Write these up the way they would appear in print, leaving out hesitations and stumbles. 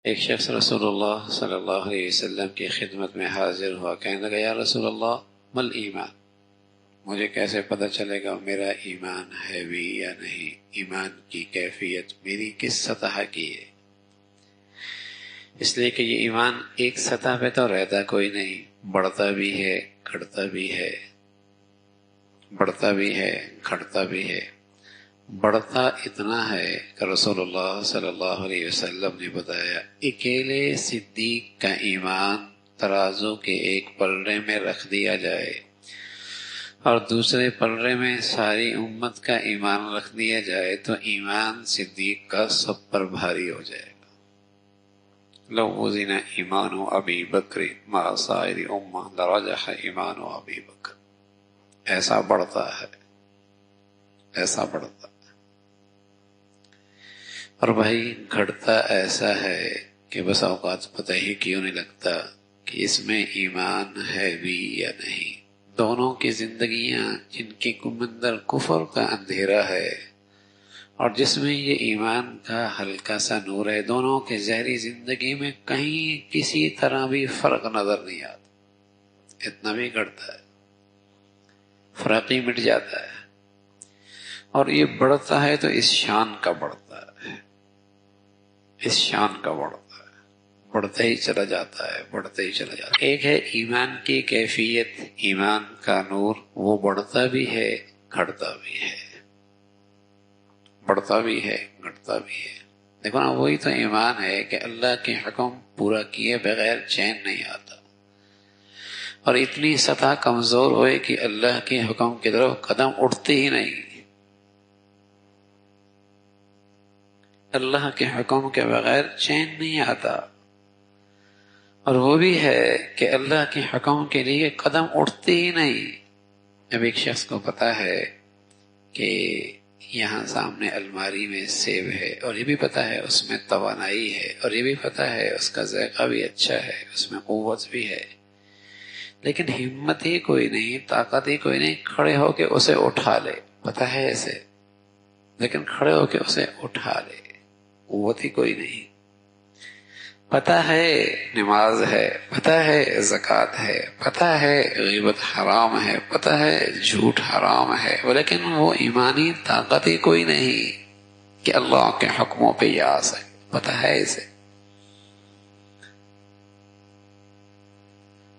ایک شخص رسول اللہ صلی اللہ علیہ وسلم کی خدمت میں حاضر ہوا، کہنے لگا یا رسول اللہ مل ایمان، مجھے کیسے پتہ چلے گا میرا ایمان ہے بھی یا نہیں، ایمان کی کیفیت میری کس سطح کی ہے؟ اس لیے کہ یہ ایمان ایک سطح پہ تو رہتا کوئی نہیں، بڑھتا بھی ہے گھٹتا بھی ہے، بڑھتا بھی ہے گھٹتا بھی ہے۔ بڑھتا اتنا ہے کہ رسول اللہ صلی اللہ علیہ وسلم نے بتایا اکیلے صدیق کا ایمان ترازو کے ایک پلڑے میں رکھ دیا جائے اور دوسرے پلڑے میں ساری امت کا ایمان رکھ دیا جائے تو ایمان صدیق کا سب پر بھاری ہو جائے گا۔ لو وزن ایمان ابی بکر مع سائر امہ لرجح ایمان ابی بکر۔ ایسا بڑھتا ہے، ایسا بڑھتا ہے۔ اور بھائی گھٹتا ایسا ہے کہ بس اوقات پتہ ہی کیوں نہیں لگتا کہ اس میں ایمان ہے بھی یا نہیں۔ دونوں کی زندگیاں جن کے اندر کفر کا اندھیرا ہے اور جس میں یہ ایمان کا ہلکا سا نور ہے، دونوں کے ظاہری زندگی میں کہیں کسی طرح بھی فرق نظر نہیں آتا، اتنا بھی گھٹتا ہے، فرق ہی مٹ جاتا ہے۔ اور یہ بڑھتا ہے تو اس شان کا بڑھتا ہے، اس شان کا بڑھتا ہے، بڑھتا ہی چلا جاتا ہے، بڑھتا ہی چلا جاتا ہے۔ ایک ہے ایمان کی کیفیت، ایمان کا نور، وہ بڑھتا بھی ہے گھٹتا بھی ہے، بڑھتا بھی ہے گھٹتا بھی ہے۔ دیکھو نا، وہی تو ایمان ہے کہ اللہ کے حکم پورا کیے بغیر چین نہیں آتا، اور اتنی سطح کمزور ہوئے کہ اللہ کے حکم کی طرف قدم اٹھتے ہی نہیں، اللہ کے حکم کے بغیر چین نہیں آتا۔ اور وہ بھی ہے کہ اللہ کے حکم کے لیے قدم اٹھتے ہی نہیں۔ اب ایک شخص کو پتا ہے کہ یہاں سامنے الماری میں سیب ہے، اور یہ بھی پتا ہے اس میں توانائی ہے، اور یہ بھی پتا ہے اس کا ذائقہ بھی اچھا ہے، اس میں قوت بھی ہے، لیکن ہمت ہی کوئی نہیں، طاقت ہی کوئی نہیں کھڑے ہو کے اسے اٹھا لے۔ پتا ہے اسے، لیکن کھڑے ہو کے اسے اٹھا لے، قوت ہی کوئی نہیں۔ پتہ ہے نماز ہے، پتہ ہے زکوٰۃ ہے، پتہ ہے غیبت حرام ہے، پتہ ہے جھوٹ حرام ہے، لیکن وہ ایمانی طاقت ہی کوئی نہیں کہ اللہ کے حکموں پہ یہ آ سکے۔ پتہ ہے اسے،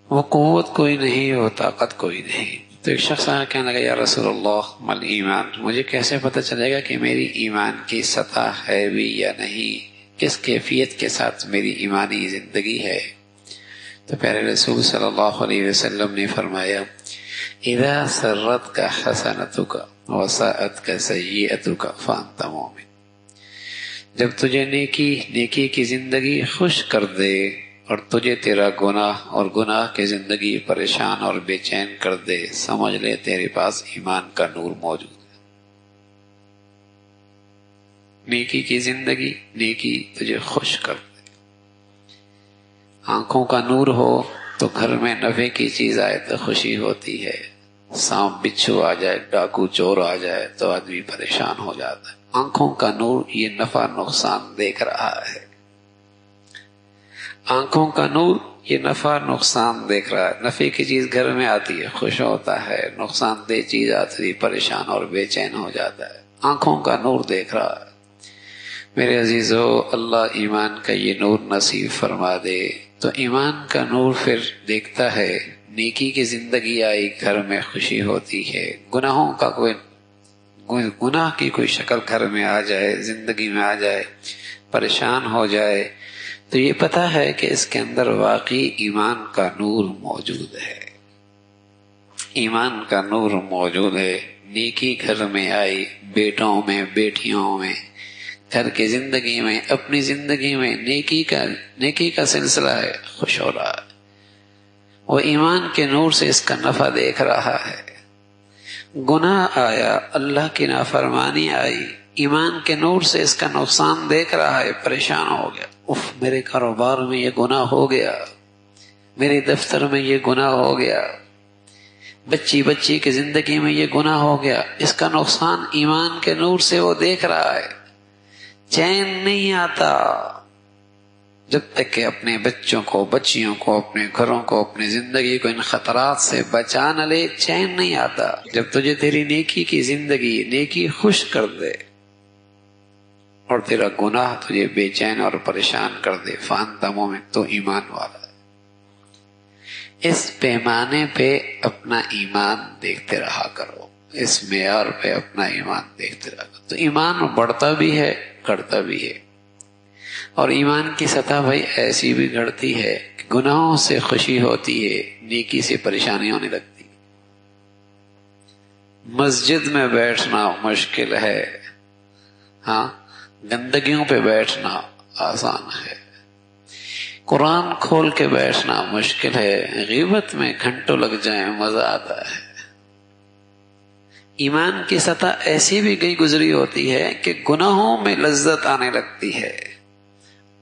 وہ قوت کوئی نہیں، وہ طاقت کوئی نہیں۔ تو ایک شخص آیا کہنے لگا یا رسول اللہ مل ایمان، مجھے کیسے پتہ چلے گا کہ میری ایمان کی سطح ہے بھی یا نہیں، کس کیفیت کے ساتھ میری ایمانی زندگی ہے؟ تو پیارے رسول صلی اللہ علیہ وسلم نے فرمایا اذا سرتک حسنتک وساءتک سیئتک فانت مومن۔ جب تجھے نیکی کی زندگی خوش کر دے اور تجھے تیرا گناہ اور گناہ کی زندگی پریشان اور بے چین کر دے، سمجھ لے تیرے پاس ایمان کا نور موجود ہے۔ نیکی کی زندگی، نیکی تجھے خوش کر دے۔ آنکھوں کا نور ہو تو گھر میں نفع کی چیز آئے تو خوشی ہوتی ہے، سانپ بچھو آ جائے، ڈاکو چور آ جائے تو آدمی پریشان ہو جاتا ہے۔ آنکھوں کا نور یہ نفع نقصان دیکھ رہا ہے، آنکھوں کا نور یہ نفع نقصان دیکھ رہا ہے۔ نفع کی چیز گھر میں آتی ہے خوش ہوتا ہے، نقصان دہ چیز آتی ہے پریشان اور بے چین ہو جاتا ہے۔ آنکھوں کا نور دیکھ رہا ہے۔ میرے عزیزو، اللہ ایمان کا یہ نور نصیب فرما دے۔ تو ایمان کا نور پھر دیکھتا ہے، نیکی کی زندگی آئی، گھر میں خوشی ہوتی ہے، گناہ کی کوئی شکل گھر میں آ جائے، زندگی میں آ جائے، پریشان ہو جائے، تو یہ پتہ ہے کہ اس کے اندر واقعی ایمان کا نور موجود ہے، ایمان کا نور موجود ہے۔ نیکی گھر میں آئی، بیٹوں میں، بیٹیوں میں، گھر کی زندگی میں، اپنی زندگی میں نیکی کا سلسلہ ہے، خوش ہو رہا ہے، وہ ایمان کے نور سے اس کا نفع دیکھ رہا ہے۔ گناہ آیا، اللہ کی نافرمانی آئی، ایمان کے نور سے اس کا نقصان دیکھ رہا ہے، پریشان ہو گیا، میرے کاروبار میں یہ گناہ ہو گیا، میرے دفتر میں یہ گناہ ہو گیا، بچی کی زندگی میں یہ گناہ ہو گیا، اس کا نقصان ایمان کے نور سے وہ دیکھ رہا ہے، چین نہیں آتا۔ جب تک کہ اپنے بچوں کو، بچیوں کو، اپنے گھروں کو، اپنی زندگی کو ان خطرات سے بچا نہ لے، چین نہیں آتا۔ جب تجھے تیری نیکی کی زندگی، نیکی خوش کر دے اور تیرا گناہ تجھے بے چین اور پریشان کر دے، فانت مومن، تو ایمان والا ہے۔ اس پیمانے پہ اپنا ایمان دیکھتے رہا کرو، اس معیار پہ اپنا ایمان دیکھتے رہا کرو، تو ایمان بڑھتا بھی ہے، گھٹتا بھی ہے۔ اور ایمان کی سطح بھائی ایسی بھی گھٹتی ہے کہ گناہوں سے خوشی ہوتی ہے، نیکی سے پریشانی ہونے لگتی۔ مسجد میں بیٹھنا مشکل ہے، ہاں، گندگیوں پہ بیٹھنا آسان ہے، قرآن کھول کے بیٹھنا مشکل ہے، غیبت میں گھنٹوں لگ جائیں مزہ آتا ہے۔ ایمان کی سطح ایسی بھی گئی گزری ہوتی ہے کہ گناہوں میں لذت آنے لگتی ہے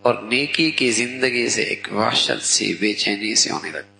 اور نیکی کی زندگی سے ایک وحشت سی، بے چینی سی ہونے لگتی ہے۔